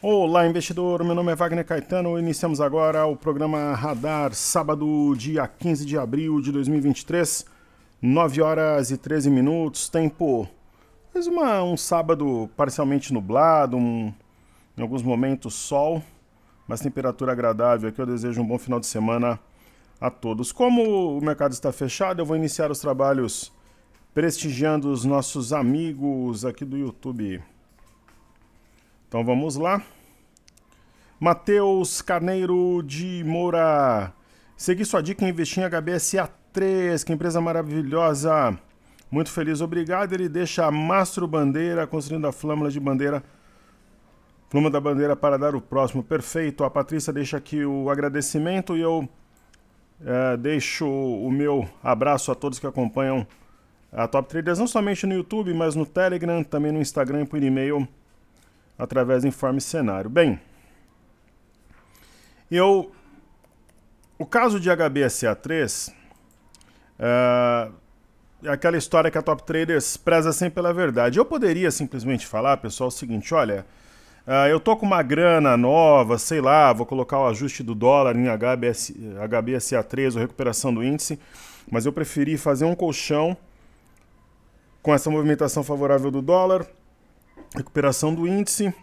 Olá, investidor. Meu nome é Wagner Caetano. Iniciamos agora o programa Radar, sábado, dia 15 de abril de 2023, 9 horas e 13 minutos. Tempo, um sábado parcialmente nublado, em alguns momentos sol, mas temperatura agradável aqui. Eu desejo um bom final de semana a todos. Como o mercado está fechado, eu vou iniciar os trabalhos prestigiando os nossos amigos aqui do YouTube. Então vamos lá. Matheus Carneiro de Moura. Segui sua dica e investi em HBSA3, que empresa maravilhosa. Muito feliz, obrigado. Ele deixa a Mastro Bandeira, construindo a flâmula da bandeira para dar o próximo. Perfeito. A Patrícia deixa aqui o agradecimento e eu deixo o meu abraço a todos que acompanham a Top Traders, não somente no YouTube, mas no Telegram, também no Instagram e por e-mail, através do Informe Cenário. Bem, o caso de HBSA3 é aquela história que a Top Traders preza sempre pela verdade. Eu poderia simplesmente falar, pessoal, o seguinte, olha, eu tô com uma grana nova, sei lá, vou colocar o ajuste do dólar em HBSA3 ou recuperação do índice, mas eu preferi fazer um colchão com essa movimentação favorável do dólar, recuperação do índice,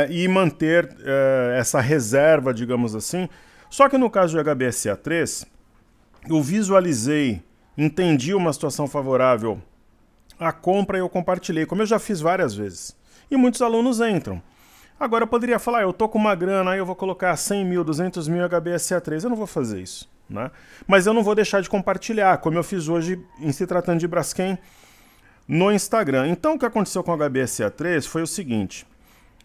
e manter essa reserva, digamos assim. Só que no caso de HBSA3, eu visualizei, entendi uma situação favorável à compra e eu compartilhei, como eu já fiz várias vezes. E muitos alunos entram. Agora eu poderia falar, eu tô com uma grana, aí eu vou colocar 100 mil, 200 mil HBSA3, eu não vou fazer isso, né? Mas eu não vou deixar de compartilhar, como eu fiz hoje em se tratando de Braskem no Instagram. Então o que aconteceu com a HBSA3 foi o seguinte,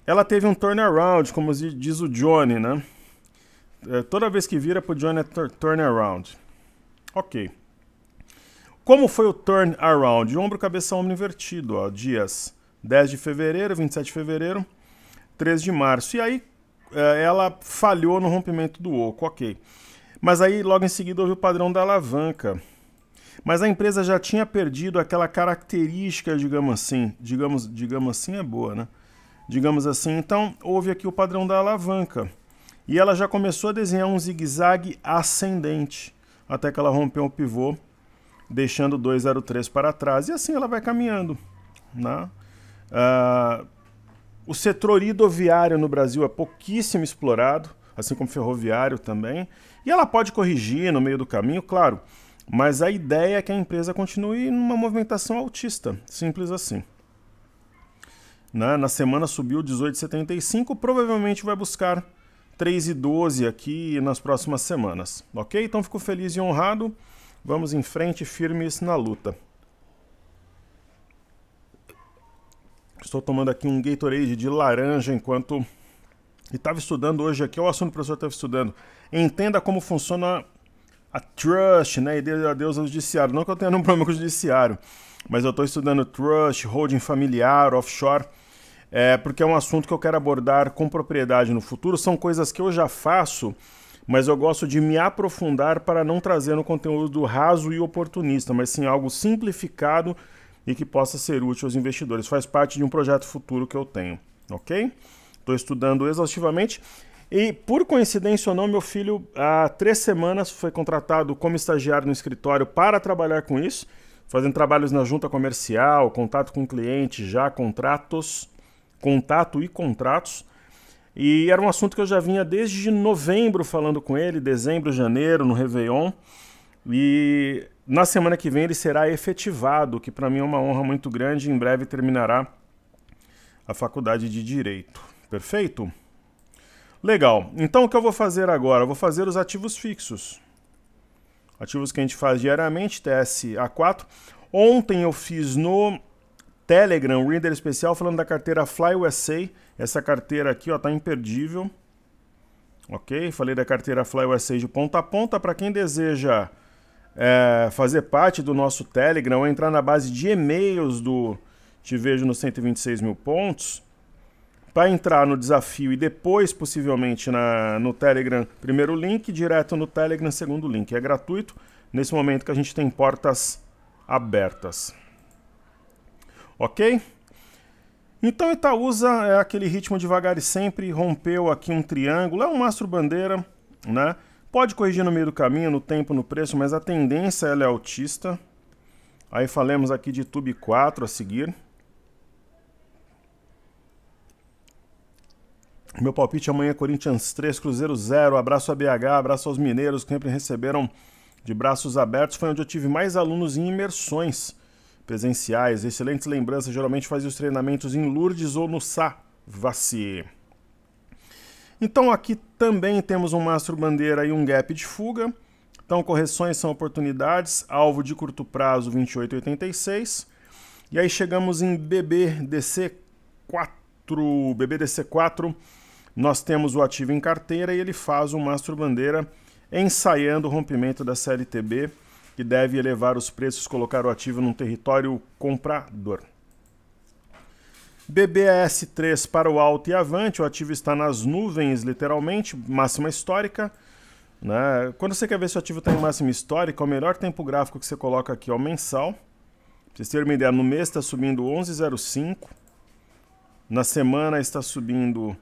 ela teve um turnaround, como diz o Johnny, né? Toda vez que vira pro Johnny é turnaround. Ok. Como foi o turnaround? Ombro, cabeça, ombro invertido, ó, dias 10 de fevereiro, 27 de fevereiro, 13 de março. E aí ela falhou no rompimento do oco, ok. Mas aí logo em seguida houve o padrão da alavanca. Mas a empresa já tinha perdido aquela característica, digamos assim é boa, né? Digamos assim, então houve aqui o padrão da alavanca. E ela já começou a desenhar um zigue-zague ascendente, até que ela rompeu o pivô, deixando o 203 para trás. E assim ela vai caminhando, né? O setor hidroviário no Brasil é pouquíssimo explorado, assim como ferroviário também. E ela pode corrigir no meio do caminho, claro, mas a ideia é que a empresa continue numa movimentação altista, simples assim. Na semana subiu 18,75, provavelmente vai buscar 3,12 aqui nas próximas semanas, ok? Então fico feliz e honrado, vamos em frente, firmes na luta. Estou tomando aqui um Gatorade de laranja enquanto... E estava estudando hoje aqui, o assunto que o professor estava estudando. Entenda como funciona a trust, né? E dê adeus ao judiciário. Não que eu tenha nenhum problema com o judiciário, mas eu estou estudando trust, holding familiar, offshore, porque é um assunto que eu quero abordar com propriedade no futuro. São coisas que eu já faço, mas eu gosto de me aprofundar para não trazer um conteúdo raso e oportunista, mas sim algo simplificado e que possa ser útil aos investidores. Faz parte de um projeto futuro que eu tenho, ok? Estou estudando exaustivamente e, por coincidência ou não, meu filho há 3 semanas foi contratado como estagiário no escritório para trabalhar com isso, fazendo trabalhos na junta comercial, contato com cliente, já contato e contratos. E era um assunto que eu já vinha desde novembro falando com ele, dezembro, janeiro, no Réveillon. E na semana que vem ele será efetivado, que para mim é uma honra muito grande. Em breve terminará a faculdade de Direito. Perfeito? Legal. Então o que eu vou fazer agora? Eu vou fazer os ativos fixos. Ativos que a gente faz diariamente, TSA4. Ontem eu fiz no Telegram, um reader especial, falando da carteira Fly USA. Essa carteira aqui está imperdível. Ok? Falei da carteira Fly USA de ponta a ponta. Para quem deseja fazer parte do nosso Telegram ou entrar na base de e-mails do Te Vejo nos 126 mil pontos, para entrar no desafio e depois, possivelmente, no Telegram, primeiro link, direto no Telegram, segundo link. É gratuito, nesse momento que a gente tem portas abertas. Ok? Então Itaúsa é aquele ritmo devagar e sempre, rompeu aqui um triângulo, é um mastro bandeira, né? Pode corrigir no meio do caminho, no tempo, no preço, mas a tendência ela é altista. Aí falamos aqui de Tube 4 a seguir. Meu palpite amanhã é Corinthians 3, Cruzeiro 0. Abraço a BH, abraço aos mineiros que sempre receberam de braços abertos. Foi onde eu tive mais alunos em imersões presenciais. Excelentes lembranças, geralmente fazia os treinamentos em Lourdes ou no Savassi. Então aqui também temos um mastro bandeira e um gap de fuga. Então correções são oportunidades, alvo de curto prazo 28,86. E aí chegamos em BBDC4, nós temos o ativo em carteira e ele faz o mastro bandeira ensaiando o rompimento da CLTB, que deve elevar os preços, colocar o ativo num território comprador. BBAS3 para o alto e avante, o ativo está nas nuvens, literalmente, máxima histórica. Né? Quando você quer ver se o ativo está em máxima histórica, o melhor tempo gráfico que você coloca aqui é o mensal. Pra vocês terem uma ideia, no mês está subindo 11,05. Na semana está subiu,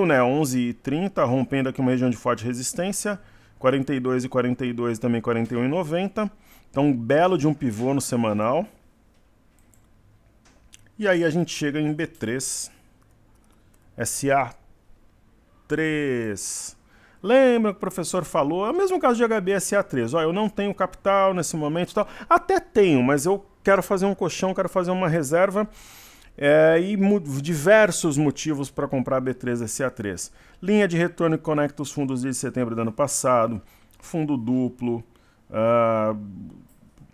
né, 11,30, rompendo aqui uma região de forte resistência. 42,42 também 41,90. Então, um belo de um pivô no semanal. E aí a gente chega em B3, SA3. Lembra que o professor falou? É o mesmo caso de HB SA3. Ó, eu não tenho capital nesse momento e tal. Até tenho, mas eu quero fazer um colchão, quero fazer uma reserva. E diversos motivos para comprar B3 SA3. Linha de retorno que conecta os fundos de setembro do ano passado, fundo duplo,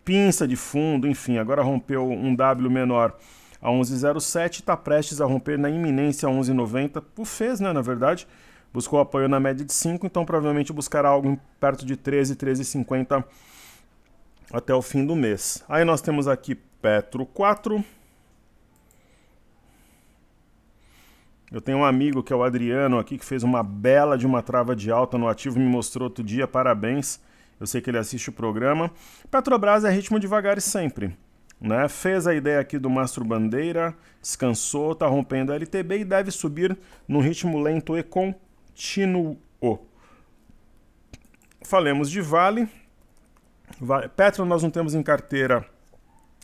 pinça de fundo, enfim, agora rompeu um W menor a 11,07 e está prestes a romper na iminência a 11,90. O fez, né, na verdade, buscou apoio na média de 5, então provavelmente buscará algo perto de 13, 13,50 até o fim do mês. Aí nós temos aqui Petro 4. Eu tenho um amigo que é o Adriano aqui, que fez uma bela de uma trava de alta no ativo, me mostrou outro dia, parabéns. Eu sei que ele assiste o programa. Petrobras é ritmo devagar e sempre. Né? Fez a ideia aqui do mastro bandeira, descansou, está rompendo a LTB e deve subir num ritmo lento e contínuo. Falemos de Vale. Petro nós não temos em carteira,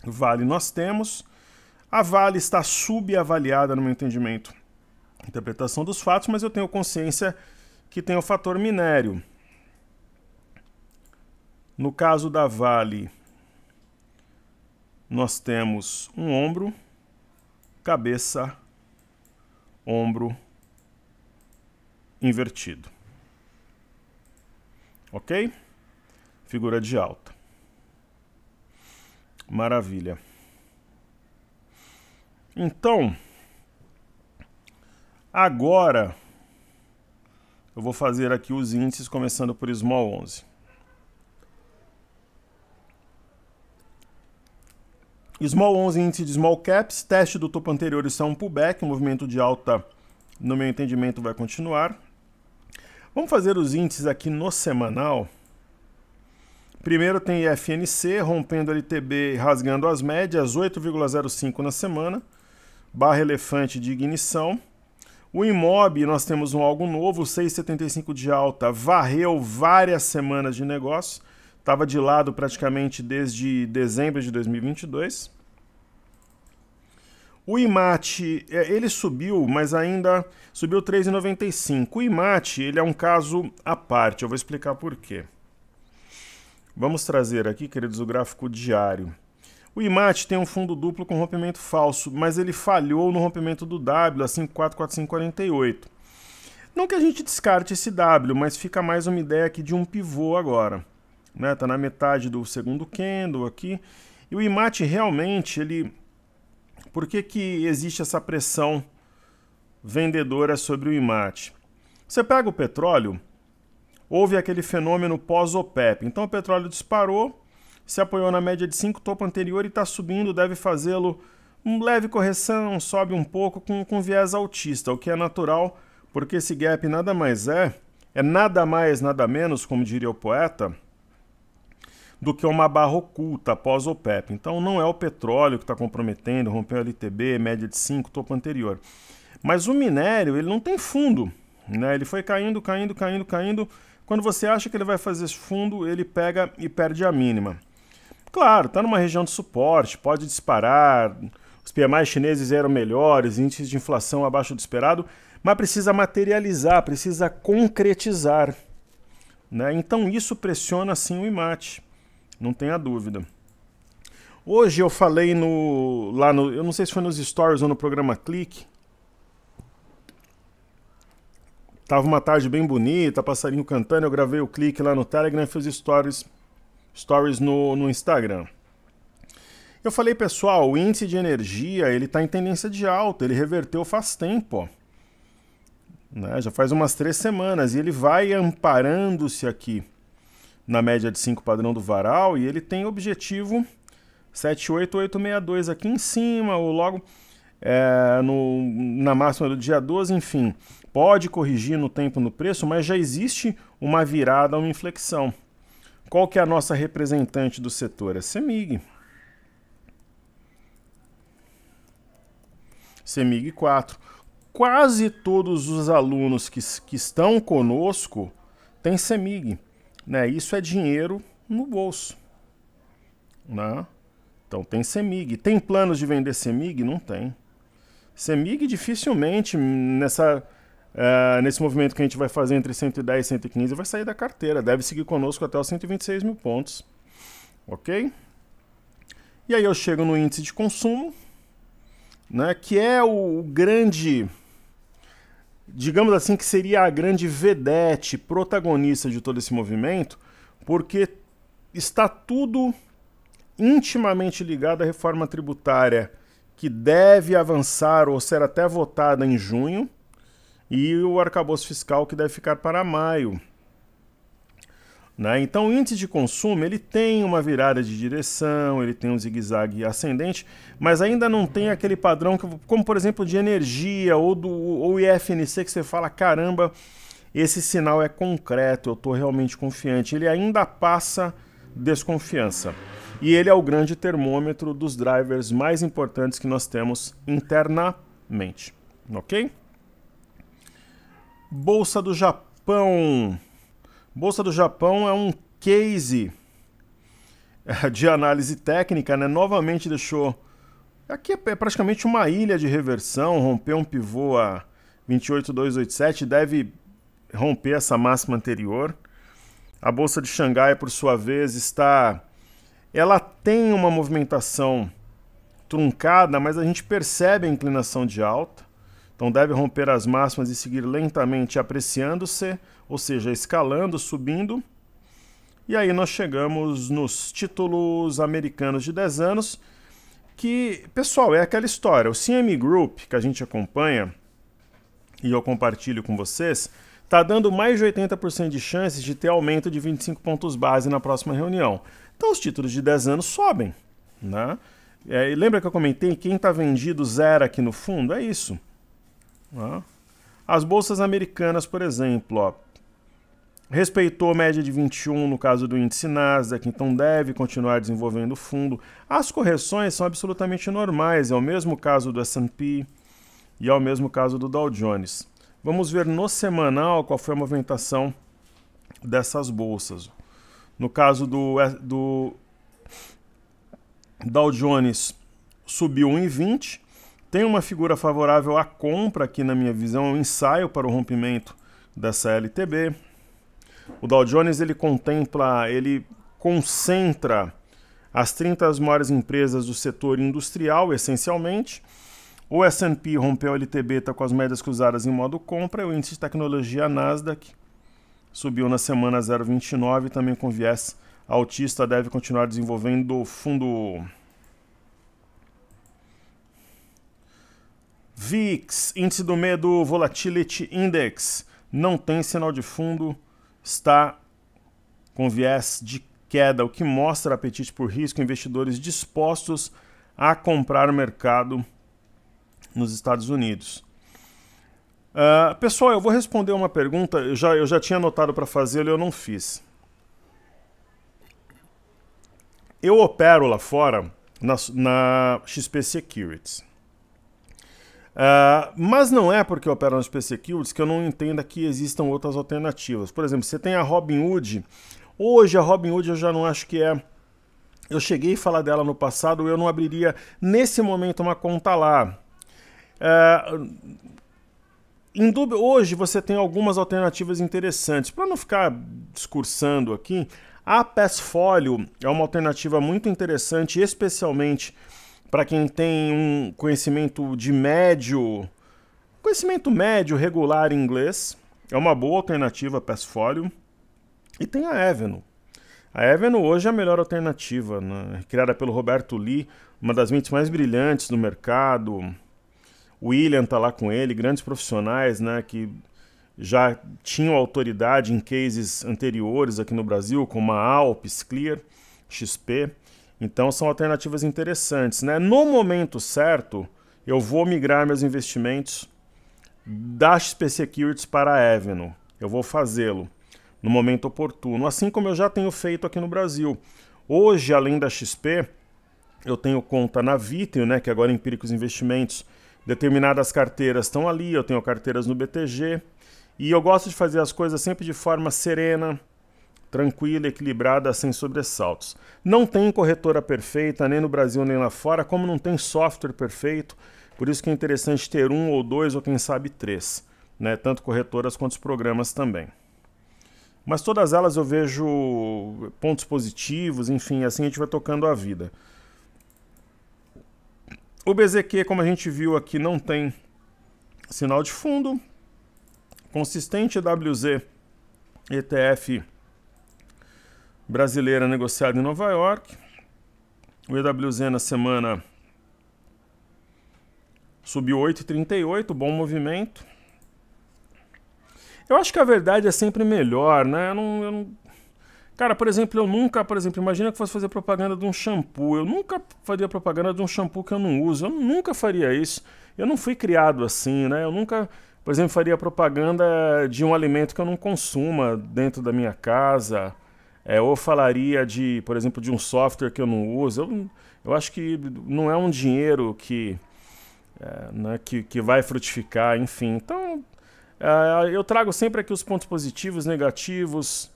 Vale nós temos. A Vale está subavaliada no meu entendimento. Interpretação dos fatos, mas eu tenho consciência que tem o fator minério. No caso da Vale, nós temos um ombro, cabeça, ombro invertido. Ok? Figura de alta. Maravilha. Então, agora eu vou fazer aqui os índices, começando por Small 11. Small 11, índice de Small Caps, teste do topo anterior, isso é um pullback, o movimento de alta, no meu entendimento, vai continuar. Vamos fazer os índices aqui no semanal. Primeiro tem FNC, rompendo LTB, rasgando as médias, 8,05 na semana, barra elefante de ignição. O Imob, nós temos algo novo, 6,75 de alta, varreu várias semanas de negócio, estava de lado praticamente desde dezembro de 2022. O IMAT, ele subiu, mas ainda subiu 3,95. O IMAT, ele é um caso à parte, eu vou explicar por quê. Vamos trazer aqui, queridos, o gráfico diário. O IMAT tem um fundo duplo com rompimento falso, mas ele falhou no rompimento do W, a 5,445,48. Não que a gente descarte esse W, mas fica mais uma ideia aqui de um pivô agora. Tá na metade do segundo candle aqui. E o IMAT realmente, ele... Por que que existe essa pressão vendedora sobre o IMAT? Você pega o petróleo, houve aquele fenômeno pós-OPEP. Então o petróleo disparou, se apoiou na média de 5, topo anterior e está subindo, deve fazê-lo uma leve correção, sobe um pouco com viés altista, o que é natural, porque esse gap nada mais é nada mais, nada menos, como diria o poeta, do que uma barra oculta após o OPEP. Então não é o petróleo que está comprometendo, rompeu a LTB, média de 5, topo anterior. Mas o minério, ele não tem fundo, né? Ele foi caindo, caindo, caindo, caindo. Quando você acha que ele vai fazer esse fundo, ele pega e perde a mínima. Claro, está numa região de suporte, pode disparar, os PMI chineses eram melhores, índices de inflação abaixo do esperado, mas precisa materializar, precisa concretizar, né? Então isso pressiona sim o IMAT, não tenha dúvida. Hoje eu falei eu não sei se foi nos stories ou no programa Clique. Tava uma tarde bem bonita, passarinho cantando, eu gravei o Clique lá no Telegram e fiz stories no Instagram. Eu falei, pessoal, o índice de energia, ele tá em tendência de alta, ele reverteu faz tempo, ó. Né? Já faz umas 3 semanas, e ele vai amparando-se aqui na média de 5 padrão do varal, e ele tem objetivo 78862 aqui em cima, ou logo na máxima do dia 12, enfim. Pode corrigir no tempo no preço, mas já existe uma virada, uma inflexão. Qual que é a nossa representante do setor? É CEMIG. CEMIG 4. Quase todos os alunos que estão conosco têm CEMIG, né? Isso é dinheiro no bolso, né? Então tem CEMIG. Tem planos de vender CEMIG? Não tem. CEMIG dificilmente, nesse movimento que a gente vai fazer entre 110 e 115, vai sair da carteira. Deve seguir conosco até os 126 mil pontos. Ok? E aí eu chego no índice de consumo, né, que é o grande, digamos assim, que seria a grande vedete, protagonista de todo esse movimento, porque está tudo intimamente ligado à reforma tributária, que deve avançar ou ser até votada em junho, e o arcabouço fiscal que deve ficar para maio. Né? Então o índice de consumo ele tem uma virada de direção, ele tem um zigue-zague ascendente, mas ainda não tem aquele padrão, como por exemplo de energia ou IFNC, que você fala, caramba, esse sinal é concreto, eu estou realmente confiante. Ele ainda passa desconfiança. E ele é o grande termômetro dos drivers mais importantes que nós temos internamente. Ok? Bolsa do Japão. Bolsa do Japão é um case de análise técnica, né? Novamente deixou... Aqui é praticamente uma ilha de reversão, rompeu um pivô a 28,287, deve romper essa máxima anterior. A Bolsa de Xangai, por sua vez, ela tem uma movimentação truncada, mas a gente percebe a inclinação de alta. Então deve romper as máximas e seguir lentamente apreciando-se, ou seja, escalando, subindo. E aí nós chegamos nos títulos americanos de 10 anos, que, pessoal, é aquela história. O CME Group, que a gente acompanha, e eu compartilho com vocês, está dando mais de 80% de chances de ter aumento de 25 pontos base na próxima reunião. Então os títulos de 10 anos sobem, né? E lembra que eu comentei, quem está vendido zero aqui no fundo? É isso. As bolsas americanas, por exemplo, ó, respeitou a média de 21 no caso do índice Nasdaq, então deve continuar desenvolvendo o fundo. As correções são absolutamente normais, é o mesmo caso do S&P e é o mesmo caso do Dow Jones. Vamos ver no semanal qual foi a movimentação dessas bolsas. No caso do Dow Jones, subiu 1,20. Tem uma figura favorável à compra aqui na minha visão, um ensaio para o rompimento dessa LTB. O Dow Jones ele concentra as 30 maiores empresas do setor industrial, essencialmente. O S&P rompeu a LTB, está com as médias cruzadas em modo compra, e o índice de tecnologia Nasdaq subiu na semana 0,29, também com viés altista, deve continuar desenvolvendo o fundo... VIX, índice do medo Volatility Index, não tem sinal de fundo, está com viés de queda, o que mostra apetite por risco, investidores dispostos a comprar o mercado nos Estados Unidos. Pessoal, eu vou responder uma pergunta, eu já tinha anotado para fazê-lo e eu não fiz. Eu opero lá fora na XP Securities. Mas não é porque eu opero na XP Securities que eu não entenda que existam outras alternativas. Por exemplo, você tem a Robinhood. Hoje a Robinhood eu já não acho que é... Eu cheguei a falar dela no passado, eu não abriria nesse momento uma conta lá. Hoje você tem algumas alternativas interessantes. Para não ficar discursando aqui, a Passfolio é uma alternativa muito interessante, especialmente para quem tem um conhecimento médio regular em inglês. É uma boa alternativa a Passfolio. E tem a Avenue. A Avenue hoje é a melhor alternativa, né? Criada pelo Roberto Lee, uma das mentes mais brilhantes do mercado. O William está lá com ele, grandes profissionais, né, que já tinham autoridade em cases anteriores aqui no Brasil, como a Alpes, Clear, XP. Então são alternativas interessantes, né? No momento certo, eu vou migrar meus investimentos da XP Securities para a Avenue. Eu vou fazê-lo no momento oportuno, assim como eu já tenho feito aqui no Brasil. Hoje, além da XP, eu tenho conta na Vitrio, né, que agora é Empíricos Investimentos. Determinadas carteiras estão ali, eu tenho carteiras no BTG. E eu gosto de fazer as coisas sempre de forma serena, tranquila, equilibrada, sem sobressaltos. Não tem corretora perfeita, nem no Brasil nem lá fora, como não tem software perfeito. Por isso que é interessante ter um ou dois, ou quem sabe três, né? Tanto corretoras quanto os programas também. Mas todas elas eu vejo pontos positivos, enfim, assim a gente vai tocando a vida. O BZQ, como a gente viu aqui, não tem sinal de fundo. Consistente EWZ ETF brasileira negociada em Nova York. O EWZ na semana subiu 8,38, bom movimento. Eu acho que a verdade é sempre melhor, né? Cara, por exemplo, imagina que fosse fazer propaganda de um shampoo. Eu nunca faria propaganda de um shampoo que eu não uso. Eu nunca faria isso. Eu não fui criado assim, né? Eu nunca, por exemplo, faria propaganda de um alimento que eu não consuma dentro da minha casa. Ou falaria por exemplo, de um software que eu não uso. Eu acho que não é um dinheiro que vai frutificar, enfim. Então, eu trago sempre aqui os pontos positivos, negativos.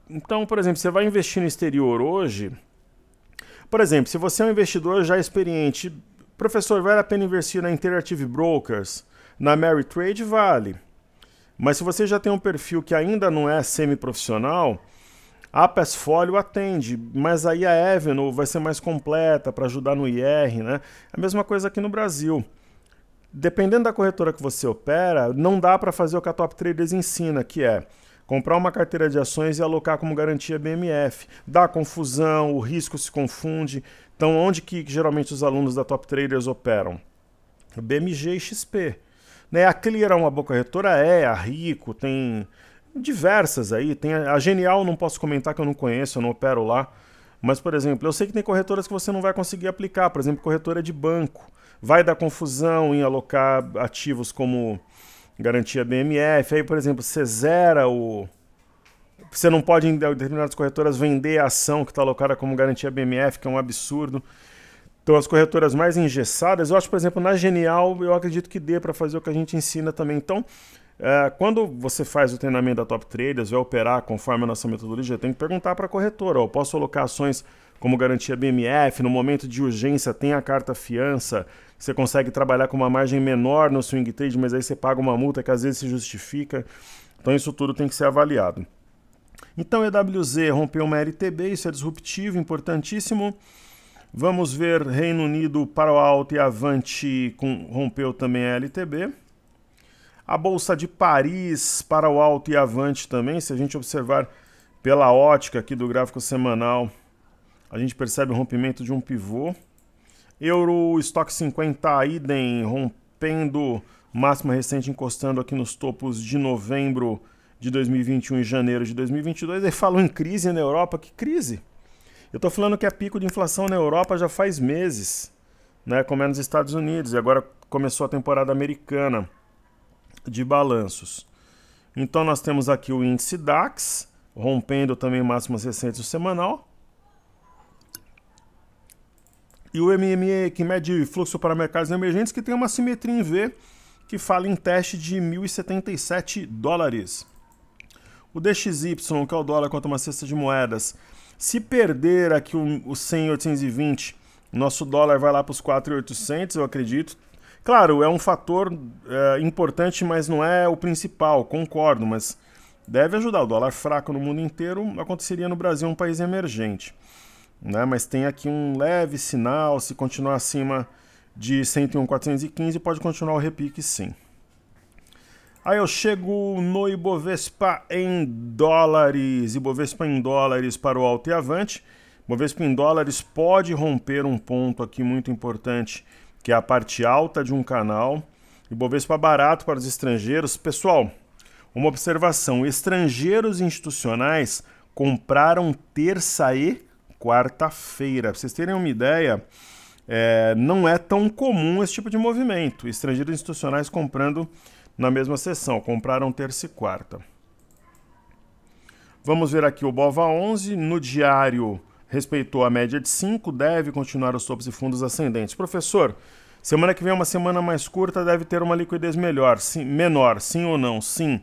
Então, por exemplo, você vai investir no exterior hoje. Por exemplo, se você é um investidor já experiente, professor, vale a pena investir na Interactive Brokers, na Ameritrade? Vale. Mas se você já tem um perfil que ainda não é semi-profissional, a Passfolio atende, mas aí a Avenue vai ser mais completa para ajudar no IR, né? A mesma coisa aqui no Brasil. Dependendo da corretora que você opera, não dá para fazer o que a Top Traders ensina, que é comprar uma carteira de ações e alocar como garantia BMF. Dá confusão, o risco se confunde. Então, onde que geralmente os alunos da Top Traders operam? BMG e XP. Né? A Clear é uma boa corretora? A Rico, tem diversas aí. Tem a Genial, não posso comentar que eu não conheço, eu não opero lá. Mas, por exemplo, eu sei que tem corretoras que você não vai conseguir aplicar. Por exemplo, corretora de banco. Vai dar confusão em alocar ativos como garantia BMF. Aí, por exemplo, você zera Você não pode, em determinadas corretoras, vender a ação que está alocada como garantia BMF, que é um absurdo. Então, as corretoras mais engessadas, eu acho, por exemplo, na Genial, eu acredito que dê para fazer o que a gente ensina também. Então, quando você faz o treinamento da Top Traders, vai operar conforme a nossa metodologia, tem que perguntar para a corretora, eu posso alocar ações como garantia BMF, no momento de urgência tem a carta fiança, você consegue trabalhar com uma margem menor no swing trade, mas aí você paga uma multa que às vezes se justifica. Então isso tudo tem que ser avaliado. Então EWZ rompeu uma LTB, isso é disruptivo, importantíssimo. Vamos ver Reino Unido, para o alto e Avante rompeu também a LTB. A Bolsa de Paris, para o alto e Avante também, se a gente observar pela ótica aqui do gráfico semanal, a gente percebe o rompimento de um pivô. Euro Stock 50 idem rompendo máxima recente, encostando aqui nos topos de novembro de 2021 e janeiro de 2022. Aí falam em crise na Europa. Que crise? Eu estou falando que é pico de inflação na Europa já faz meses, né, como é nos Estados Unidos. E agora começou a temporada americana de balanços. Então nós temos aqui o índice DAX, rompendo também máximas recentes do semanal. E o MME, que mede fluxo para mercados emergentes, que tem uma simetria em V, que fala em teste de 1.077 dólares. O DXY, que é o dólar contra uma cesta de moedas, se perder aqui o 100,820, nosso dólar vai lá para os 4.800, eu acredito. Claro, é um fator importante, mas não é o principal, concordo, mas deve ajudar. O dólar fraco no mundo inteiro aconteceria no Brasil, um país emergente, né? Mas tem aqui um leve sinal, se continuar acima de 101,415, pode continuar o repique, sim. Aí eu chego no Ibovespa em dólares. Ibovespa em dólares para o alto e avante. Ibovespa em dólares pode romper um ponto aqui muito importante, que é a parte alta de um canal. Ibovespa barato para os estrangeiros. Pessoal, uma observação. Estrangeiros institucionais compraram terça e quarta-feira. Para vocês terem uma ideia, não é tão comum esse tipo de movimento. Estrangeiros institucionais comprando na mesma sessão, compraram terça e quarta. Vamos ver aqui o BOVA11, no diário respeitou a média de 5, deve continuar os topos e fundos ascendentes. Professor, semana que vem é uma semana mais curta, deve ter uma liquidez menor, sim ou não? Sim.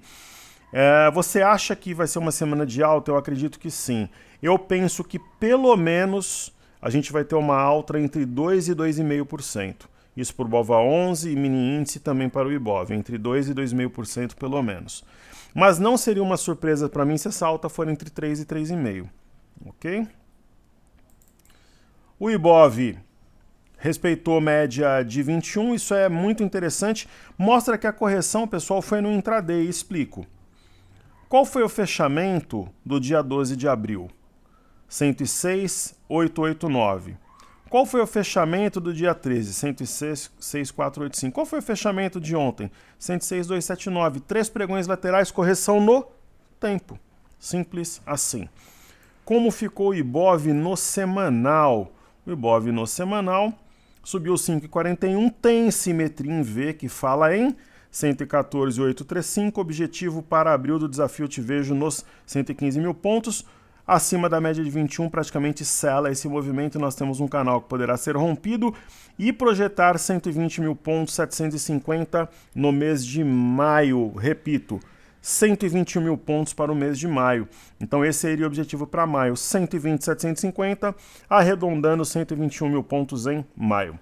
Você acha que vai ser uma semana de alta? Eu acredito que sim. Eu penso que pelo menos a gente vai ter uma alta entre 2% e 2,5%. Isso por BOVA11 e mini índice também para o Ibov, entre 2% e 2,5% pelo menos. Mas não seria uma surpresa para mim se essa alta for entre 3% e 3,5%. Ok? O Ibov respeitou média de 21, isso é muito interessante. Mostra que a correção, pessoal, foi no intraday. Explico. Qual foi o fechamento do dia 12 de abril? 106,889. Qual foi o fechamento do dia 13? 106,485. Qual foi o fechamento de ontem? 106,279. 3 pregões laterais, correção no tempo. Simples assim. Como ficou o Ibov no semanal? O Ibov no semanal subiu 5,41, tem simetria em V, que fala em 114,835. Objetivo para abril do desafio te vejo nos 115 mil pontos. Acima da média de 21, praticamente sela esse movimento. Nós temos um canal que poderá ser rompido e projetar 120 mil pontos, 750 no mês de maio. Repito, 121 mil pontos para o mês de maio. Então esse seria o objetivo para maio, 120, 750, arredondando 121 mil pontos em maio.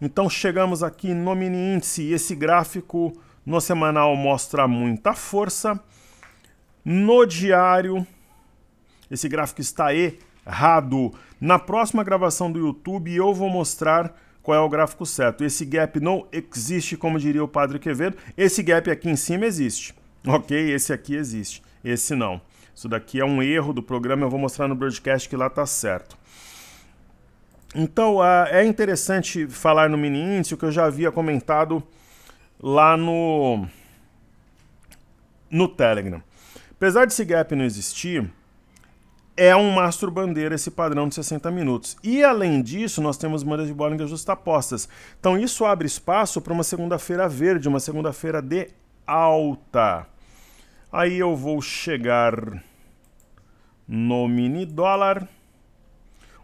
Então chegamos aqui no mini índice. Esse gráfico no semanal mostra muita força. No diário, esse gráfico está errado. Na próxima gravação do YouTube eu vou mostrar qual é o gráfico certo. Esse gap não existe, como diria o Padre Quevedo. Esse gap aqui em cima existe, ok? Esse aqui existe, esse não. Isso daqui é um erro do programa, eu vou mostrar no broadcast que lá está certo. Então, é interessante falar no mini índice, o que eu já havia comentado lá no Telegram. Apesar desse gap não existir, é um mastro bandeira esse padrão de 60 minutos. E além disso, nós temos bandas de Bollinger justapostas. Então isso abre espaço para uma segunda-feira verde, uma segunda-feira de alta. Aí eu vou chegar no mini dólar.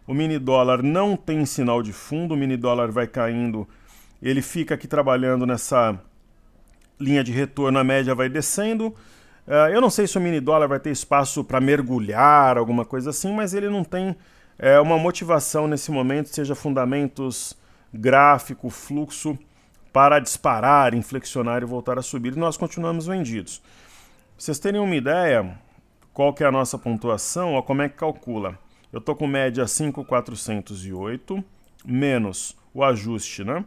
O mini dólar não tem sinal de fundo, o mini dólar vai caindo. Ele fica aqui trabalhando nessa linha de retorno, a média vai descendo. Eu não sei se o mini dólar vai ter espaço para mergulhar, alguma coisa assim, mas ele não tem uma motivação nesse momento, seja fundamentos, gráfico, fluxo, para disparar, inflexionar e voltar a subir. E nós continuamos vendidos. Pra vocês terem uma ideia, qual que é a nossa pontuação, ó, como é que calcula? Eu estou com média 5.408, menos o ajuste, né?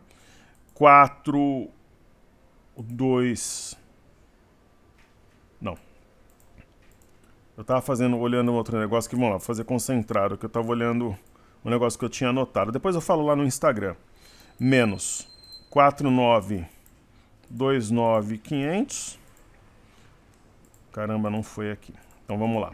4,2... Não. Eu estava olhando um outro negócio que, vamos lá, vou fazer concentrado, que eu estava olhando um negócio que eu tinha anotado. Depois eu falo lá no Instagram. Menos 4.929.500. Caramba, não foi aqui. Então vamos lá.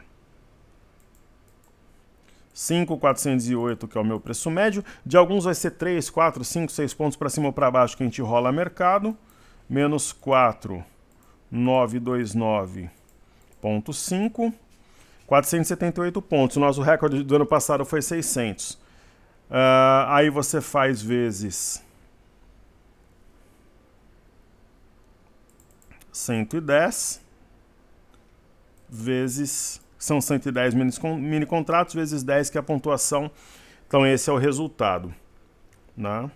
5.408, que é o meu preço médio. De alguns vai ser 3, 4, 5, 6 pontos para cima ou para baixo que a gente rola mercado. Menos 4.929.5. 478 pontos. O nosso recorde do ano passado foi 600. Aí você faz vezes 110 vezes, são 110 mini contratos, vezes 10, que é a pontuação. Então esse é o resultado, né?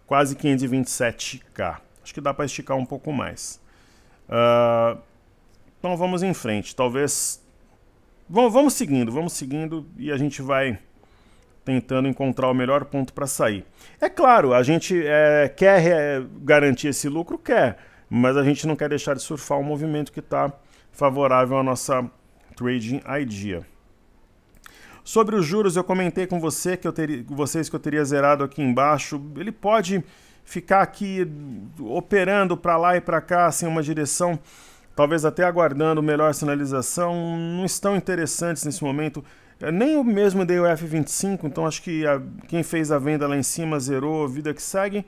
Quase 527k. Acho que dá para esticar um pouco mais. Então vamos em frente. Talvez... Vamos seguindo e a gente vai tentando encontrar o melhor ponto para sair. É claro, a gente quer garantir esse lucro? Quer. Mas a gente não quer deixar de surfar um movimento que está favorável à nossa Trading Idea. Sobre os juros, eu comentei com vocês que eu teria zerado aqui embaixo. Ele pode ficar aqui operando para lá e para cá, sem uma direção, talvez até aguardando melhor sinalização. Não estão interessantes nesse momento. Nem eu mesmo dei o F25, então acho que quem fez a venda lá em cima zerou, vida que segue.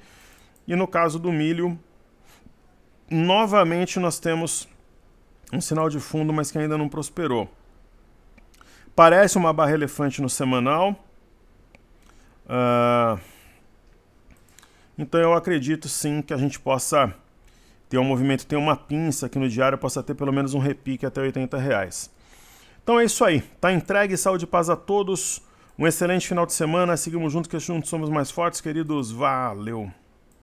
E no caso do milho, novamente nós temos um sinal de fundo, mas que ainda não prosperou. Parece uma barra elefante no semanal. Então eu acredito sim que a gente possa ter um movimento, ter uma pinça aqui no diário, possa ter pelo menos um repique até R$80. Então é isso aí. Tá entregue, saúde e paz a todos. Um excelente final de semana. Seguimos juntos, que juntos somos mais fortes, queridos. Valeu!